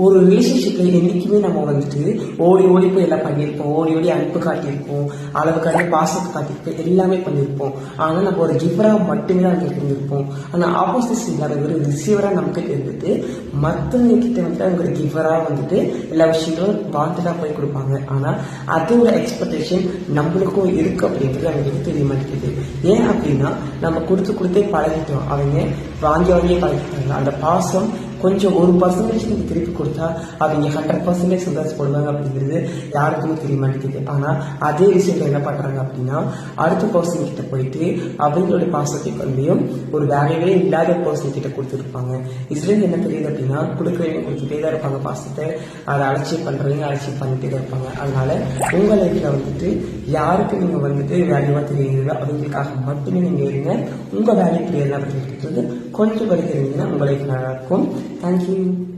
ஒரு ரிலேஷன்ஷிப்ல என்னைக்குமே நம்ம வந்துட்டு ஓடி ஓடி போய் எல்லாம் பண்ணியிருப்போம், ஓடி ஓடி அன்பு காட்டியிருப்போம், அளவு கடந்து பாசத்தை காட்டியிருப்போம், எல்லாமே பண்ணியிருப்போம். ஆனா நம்ம ஒரு கிஃப்டரா மட்டுமே தான் இருந்திருப்போம். ஆனா ஆப்போசிட் இல்லாத ஒரு ரிசீவரா நமக்கு இருந்துட்டு மற்றவங்க கிட்ட வந்துட்டு அவங்க ஒரு கிஃப்டரா வந்துட்டு எல்லா விஷயங்களும் வாண்டடா போய் கொடுப்பாங்க. ஆனா அதோட எக்ஸ்பெக்டேஷன் நம்மளுக்கும் இருக்கு அப்படின்றது அவங்களுக்கு தெரிய மாட்டேங்குது. ஏன் அப்படின்னா நம்ம கொடுத்தே பழகிட்டோம், அவங்க வாங்கியே பழகிட்டாங்க. அந்த பாசம் கொஞ்சம் 1% நீங்க திருப்பி கொடுத்தா அவங்க 100% சந்தோஷப்படுவாங்க அப்படிங்கிறது யாருக்குமே தெரிய மாட்டேங்குது. ஆனா அதே விஷயத்த என்ன பண்றாங்க அப்படின்னா அடுத்த பர்சன் கிட்ட போயிட்டு அவங்களுடைய பாசத்தை கொண்டையும் ஒரு வேலையே இல்லாத பர்சன் கிட்ட கொடுத்துருப்பாங்க. இதுல இருந்து என்ன தெரியுது அப்படின்னா கொடுக்குறவங்க கொடுத்துட்டே தான் இருப்பாங்க பாசத்தை, அதை அலட்சியம் பண்றவங்க அலட்சியம் பண்ணிட்டே தான் இருப்பாங்க. அதனால உங்க லைஃப்ல வந்துட்டு யாருக்கு நீங்க வந்துட்டு வேல்யூவா தெரியுங்களோ அவங்களுக்காக மட்டுமே நீங்க இருங்க. உங்க வேல்யூ என்ன அப்படின்றது கொஞ்சம் படிக்கிறீங்கன்னா உங்க லைஃப் நல்லா இருக்கும். Thank you.